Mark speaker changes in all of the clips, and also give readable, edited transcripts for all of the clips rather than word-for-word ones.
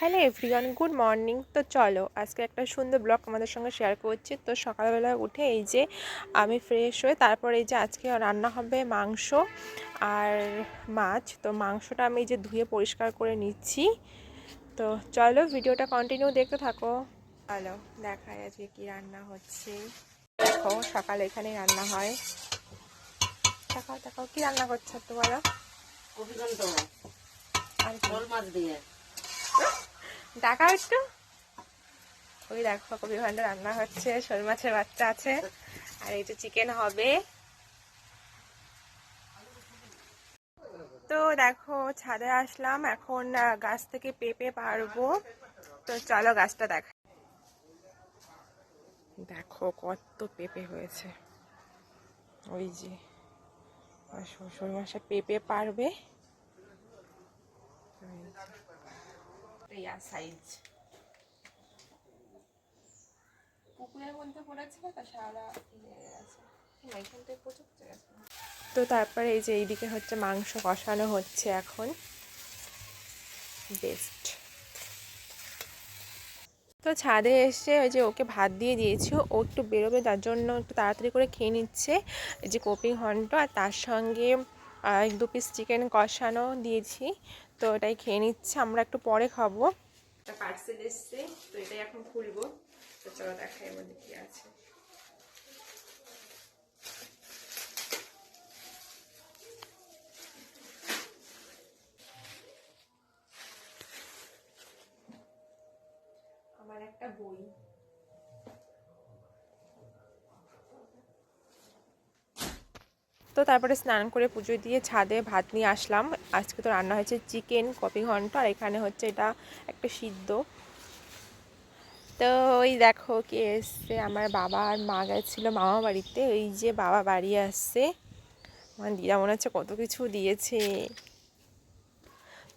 Speaker 1: Hello everyone, good morning. তো চলো আজকে একটা সুন্দর ব্লগ আমাদের সঙ্গে শেয়ার করছি। তো সকালবেলা উঠে এই যে আমি ফ্রেশ হয়ে তারপর এই যে আজকে রান্না হবে মাংস আর মাছ। তো মাংসটা আমি এই যে ধুয়ে পরিষ্কার করে নিচ্ছি। তো চলো ভিডিওটা কন্টিনিউ দেখতে থাকো। চলো দেখাই আজকে কি রান্না হচ্ছে। দেখো সকালে এখানে রান্না হয়। দেখাও দেখাও কি রান্না করছো তো বলো। আর মাছ দিয়ে দেখাও একটু। ওই দেখো কপি ঘন্টা রান্না হচ্ছে, শোল মাছের বাচ্চা আছে আর এই যে চিকেন হবে। তো দেখো ছাদে আসলাম, এখন গাছ থেকে পেঁপে পারবো। তো চলো গাছটা দেখা। দেখো কত পেঁপে হয়েছে। ওই যে শ্বশুর মশাই পেঁপে পারবে। সাইজ পুকুরের মধ্যে পড়েছিল তা সারা তো তারপরে এই যে এইদিকে হচ্ছে মাংস কষানো হচ্ছে এখন। বেস্ট। তো ছাদে এসে ওই যে ওকে ভাত দিয়ে দিয়েছি, ও একটু বেরোবে তার জন্য একটু তাড়াতাড়ি করে খেয়ে নিচ্ছে এই যে কপি ঘন্ট, আর তার সঙ্গে 2 পিস চিকেন কষানো দিয়েছি। তো এটাই খেয়ে নিচ্ছে, আমরা একটু পরে খাবো। একটা পার্সেল এসছে, তো এটাই এখন খুলবো। তো চলো দেখাই এর মধ্যে কি আছে। আমার একটা বই। তো তারপরে স্নান করে পুজো দিয়ে ছাদে ভাত নিয়ে আসলাম। আজকে তো রান্না হয়েছে চিকেন কপি ঘন্ট, আর এখানে হচ্ছে এটা একটা সিদ্ধ। তো ওই দেখো কে এসছে, আমার বাবা আর মা গেছিলো মামা বাড়িতে। ওই যে বাবা বাড়ি আসছে, আমার দিদা মনে হচ্ছে কত কিছু দিয়েছে।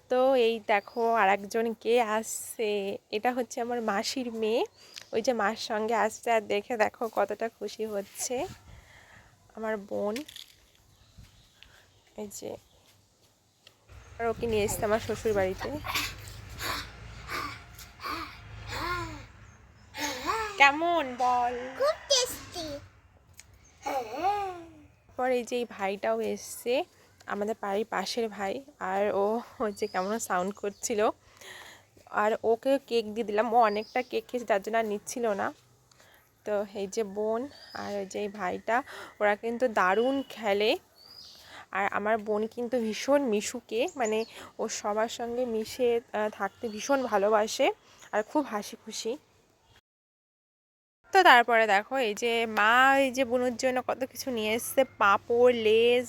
Speaker 1: তো এই দেখো আর একজন কে আসছে, এটা হচ্ছে আমার মাসির মেয়ে। ওই যে মার সঙ্গে আসছে, আর দেখে দেখো কতটা খুশি হচ্ছে আমার বোন। এই যে আর ওকে নিয়ে এসছে আমার শ্বশুর বাড়িতে। কেমন বল? খুব টেস্টি। পর এই যে এই ভাইটাও এসছে, আমাদের বাড়ির পাশের ভাই, আর ও হচ্ছে কেমন সাউন্ড করছিল। আর ওকে কেক দিয়ে দিলাম, ও অনেকটা কেক খেয়েছে যার জন্য আর নিচ্ছিল না। তো এই যে বোন আর এই যে এই ভাইটা, ওরা কিন্তু দারুণ খেলে। আর আমার বোন কিন্তু ভীষণ মিশুকে, মানে ও সবার সঙ্গে মিশে থাকতে ভীষণ ভালোবাসে আর খুব হাসি খুশি। তো তারপরে দেখো এই যে মা এই যে বোনের জন্য কত কিছু নিয়ে এসছে, পাঁপড়, লেজ,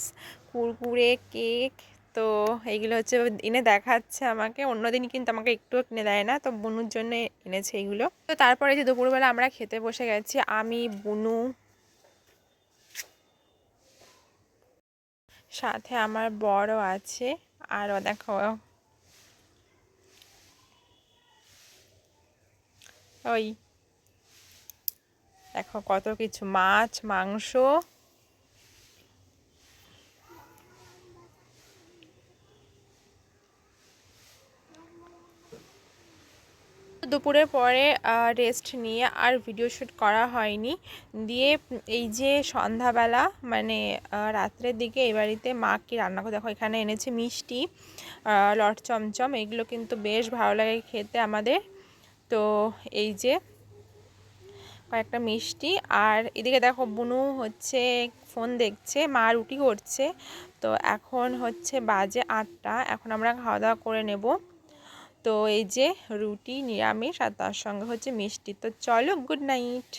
Speaker 1: কুরকুরে, কেক। তো এইগুলো হচ্ছে এনে দেখাচ্ছে আমাকে, অন্যদিন কিন্তু আমাকে একটুও কিনে দেয় না, তো বুনুর জন্য এনেছে এইগুলো। তো তারপরে যে দুপুরবেলা আমরা খেতে বসে গেছি, আমি, বুনু, সাথে আমার বড় আছে। আরও দেখো ওই দেখো কত কিছু, মাছ, মাংস। দুপুরের পরে রেস্ট নিয়ে আর ভিডিও শ্যুট করা হয়নি। দিয়ে এই যে সন্ধ্যাবেলা মানে রাত্রের দিকে এই বাড়িতে মা কি রান্না করে দেখো, এখানে এনেছে মিষ্টি, লট চমচম, এগুলো কিন্তু বেশ ভালো লাগে খেতে আমাদের। তো এই যে কয়েকটা মিষ্টি, আর এদিকে দেখো বুনু হচ্ছে ফোন দেখছে, মা রুটি করছে। তো এখন হচ্ছে বাজে 8টা, এখন আমরা খাওয়া দাওয়া করে নেব। তো এই যে রুটি নিরামিষ, আর তার সঙ্গে হচ্ছে মিষ্টি। তো চলো, গুড নাইট।